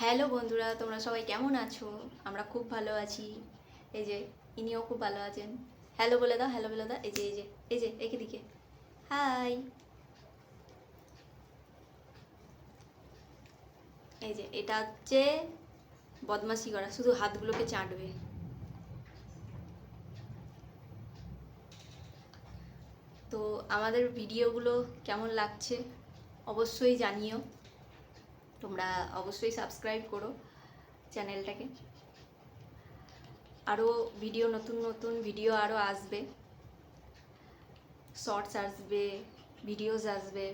Hello বন্ধুরা, তোমরা সবাই কেমন আছো? আমরা খুব ভালো আছি। এই যে ইনিও খুব ভালো আছেন। হ্যালো বলে দাও, হ্যালো বলে দাও। এই যে একে দিকে হাই। এই যে এটা হচ্ছে বদমাশি করা, শুধু হাতগুলোকে চাটবে। তো আমাদের ভিডিওগুলো কেমন লাগছে অবশ্যই জানিও। তোমরা অবশ্যই সাবস্ক্রাইব করো চ্যানেলটাকে। আরও ভিডিও, নতুন নতুন ভিডিও আরও আসবে, শর্টস আসবে, ভিডিওস আসবে।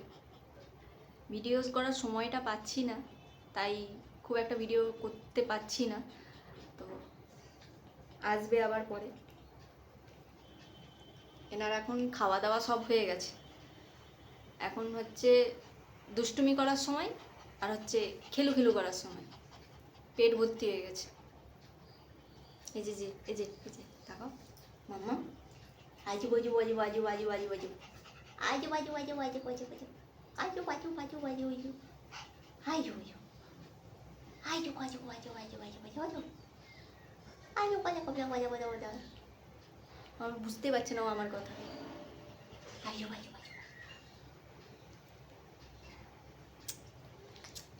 ভিডিওস করার সময়টা পাচ্ছি না, তাই খুব একটা ভিডিও করতে পারছি না। তো আসবে আবার পরে। এনার এখন খাওয়া দাওয়া সব হয়ে গেছে, এখন হচ্ছে দুষ্টুমি করার সময় আর হচ্ছে খেলু খেলু করার সময়। পেট ভর্তি হয়ে গেছে। এই যে তাকাও মাম্মা। আজু বাজু বাজু বাজু বাজু বাজু বাজু আজু বাজু বাজু বাজু বাজু বাজু আজু বাজু বাজু বাজু বাজু আজু বাজু আজু বাজু বাজু বাজু বাজু বাজু আজু আজু বাজু বাজু বাজু বাজু বাজু। আমার বুঝতে পারছে না ও আমার কথা। আজু বাজু বাজু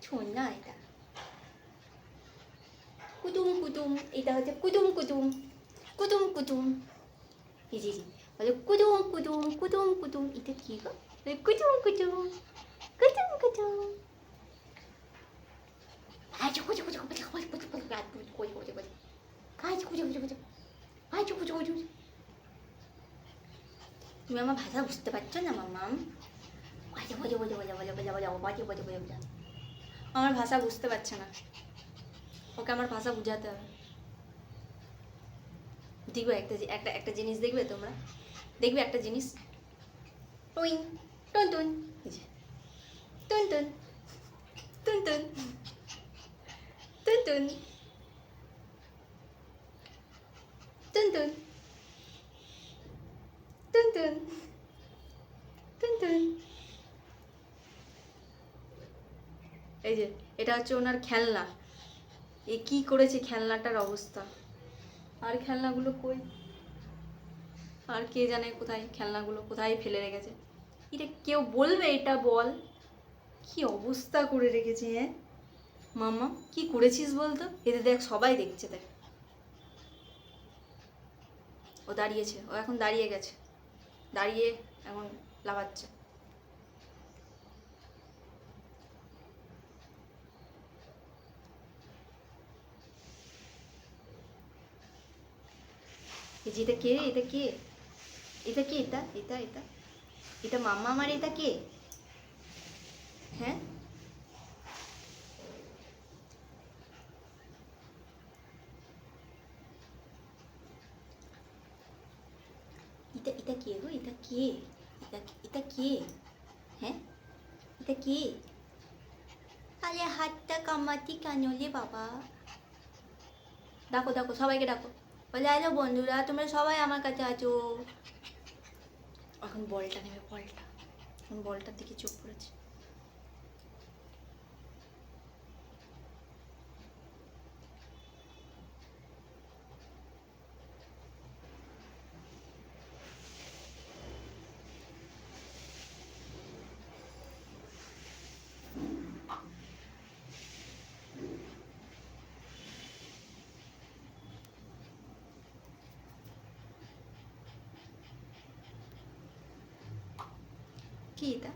শোন না, এটা কুতুম কুতুম, এটা হচ্ছে কুতুম কুতুম কুতুম কুতুম। এই যে বলে কুতুম কুতুম কুতুম কুতুম। এটা কি গো? কুতুম কুতুম কুতুম কুতুম। আজু কুচু কুচু কুচু কুচু কুচু কুচু রাত কুচু কুচু কুচু কুচু আজু কুচু কুচু কুচু আজু কুচু কুচু। তুমি আমার ভাষা বুঝতে পারছো না মাম্মাম? বাজে বাজে বাজে বাজে বাজে বাজে বাজে বাজে বাজে বাজে বাজে। আমার ভাষা বুঝতে পারছে না, ওকে আমার ভাষা বুঝাতে হবে। দেখবে একটা একটা একটা জিনিস দেখবে, তোমরা দেখবে একটা জিনিস। টুইং টুন টুন, এই যে টুন টুন টুন টুন টুন টুন টুন টুন টুন টুন টুন টুন। এই যে এটা হচ্ছে ওনার খেলনা। এ কি করেছে খেলনাটার অবস্থা! আর খেলনাগুলো কই? আর কে জানে কোথায় খেলনাগুলো কোথায় ফেলে রেখেছে। এটা কেউ বলবে, এটা বল কি অবস্থা করে রেখেছে। হ্যাঁ মাম্মা, কি করেছিস বলতো? এতে দেখ, সবাই দেখছে। দেখ, ও দাঁড়িয়েছে, ও এখন দাঁড়িয়ে গেছে, দাঁড়িয়ে এখন লাফাচ্ছে। এই যে এটা কে রে? এটা কে? এটা কে? এটা এটা এটা এটা মাম্মা আমার? এটা কে? হ্যাঁ, এটা এটা কে গো? এটা কে? এটা এটা কে? হ্যাঁ, এটা কে? আরে হাতটা কামাতি কেন রে বাবা? ডাকো ডাকো, সবাইকে ডাকো। বলে হ্যালো বন্ধুরা, তোমরা সবাই আমার কাছে আছো। এখন বলটা নেবে, বলটা। এখন বলটার দিকে চোখ পড়েছে। কি এটা?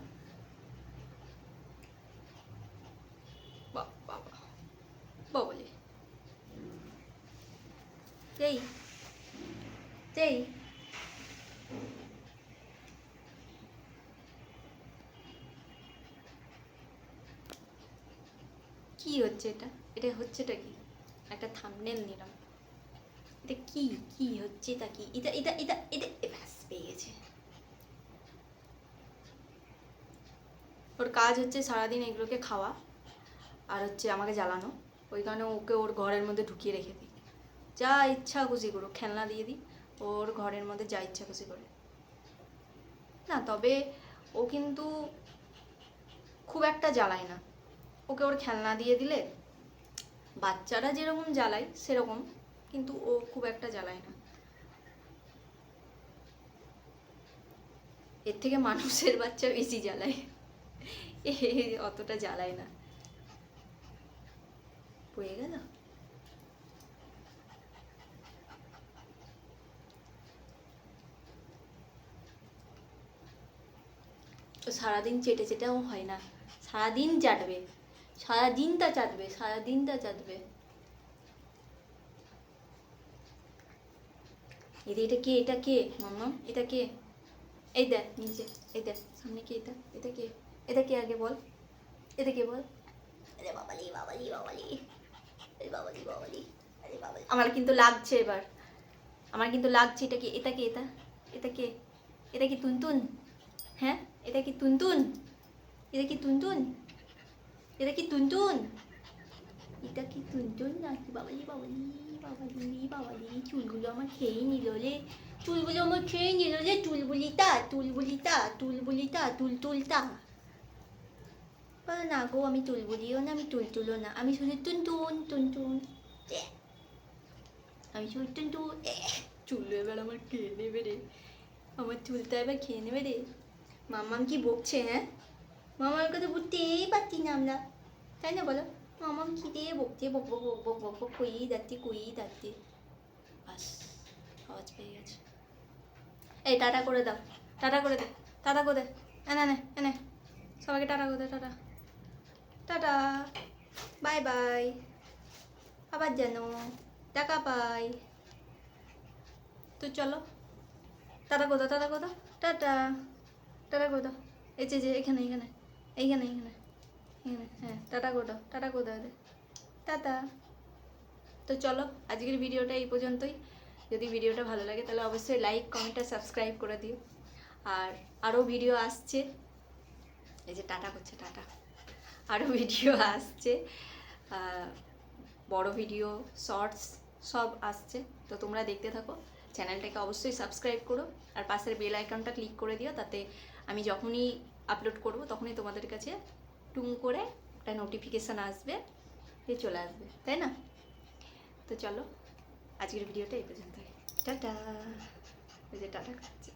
বাবা বলে এই এই কি হচ্ছে এটা? এটা হচ্ছেটা কি? একটা থাম্বনেল নিলাম। এটা কি কি হচ্ছে? এটা কি? এটা এটা এটা এটা ব্যাস পেয়ে গেছে। ওর কাজ হচ্ছে সারাদিন এগুলোকে খাওয়া আর হচ্ছে আমাকে জ্বালানো। ওই কারণে ওকে ওর ঘরের মধ্যে ঢুকিয়ে রেখে দিই। যা ইচ্ছা খুশি করো, খেলনা দিয়ে দিই, ওর ঘরের মধ্যে যা ইচ্ছা খুশি করে। না, তবে ও কিন্তু খুব একটা জ্বালায় না। ওকে ওর খেলনা দিয়ে দিলে বাচ্চারা যেরকম জ্বালায় সেরকম, কিন্তু ও খুব একটা জ্বালায় না। এর থেকে মানুষের বাচ্চা বেশি জ্বালায়, এ অতটা জ্বালায় না। পড়ে গেল। তো সারাদিন চেটে চেটেও হয় না, সারাদিন চাটবে, সারাদিনটা চাটবে, সারাদিনটা চাটবে। এটা কে, এটা কে মাম্মা, এটা কে? এই দেখ নিচে, এই দেখ সামনে কে, এটা এটা কে, এটা কে আগে বল, এটা কে বল। আরে বাবালি বাবালি বাবালি, আরে বাবালি বাবালি, আরে বাবালি। আমার কিন্তু লাগছে এবার, আমার কিন্তু লাগছে। এটা কি, এটা কি, এটা এটা কে? এটা কি তুনতুন? হ্যাঁ এটা কি তুনতুন? এটা কি তুনতুন? এটা কি তুনতুন? এটা কি তুনতুন নাকি? বাবালি বাবালি বাবালি বাবালি, চুলগুলো আমার খেয়ে নিল রে, চুলগুলো আমার খেয়ে নিল রে, তুলবুলিটা তুলবুলিটা তুলবুলিটা তুলতুলটা। না গো, আমি তুলবুলিও না, আমি তুলতুলও না, আমি শুধু টুনটুন টুনটুন, আমি শুধু টুনটুন। চুল এবার আমার খেয়ে নেবে রে, আমার চুলটা এবার খেয়ে নেবে রে। মাম্মাম কি বকছে? হ্যাঁ, মামার কথা বুঝতেই পারছি না আমরা, তাই না বলো? মামাম খিদে বকছে, বক বক বক বক বক বক করেই যাচ্ছে, করেই যাচ্ছে। বাস, আওয়াজ পেয়ে গেছে। এই টাটা করে দাও, টাটা করে দে, টাটা করে দে, এনে এনে এনে সবাইকে টাটা করে দে, টাটা টাটা, বাই বাই, আবার যেন টাকা পাই। তো চলো টাটা করে দাও, টাটা করে দাও, টাটা টাটা করে দাও। এই যে এখানে এখানে এইখানে এইখানে এখানে, হ্যাঁ টাটা করে দাও, টাটা করে দাও, টাটা। তো চলো আজকের ভিডিওটা এই পর্যন্তই। যদি ভিডিওটা ভালো লাগে তাহলে অবশ্যই লাইক কমেন্ট আর সাবস্ক্রাইব করে দিও। আর আরও ভিডিও আসছে, এই যে টাটা করছে, টাটা। আরও ভিডিও আসছে, বড় ভিডিও, শর্টস সব আসছে, তো তোমরা দেখতে থাকো। চ্যানেলটাকে অবশ্যই সাবস্ক্রাইব করো আর পাশের বেল আইকনটা ক্লিক করে দিও, তাতে আমি যখনই আপলোড করব তখনই তোমাদের কাছে টুং করে একটা নোটিফিকেশান আসবে, দিয়ে চলে আসবে, তাই না? তো চলো আজকের ভিডিওটা এই পর্যন্তই, টাটা। ওই যে টাটা খাচ্ছে।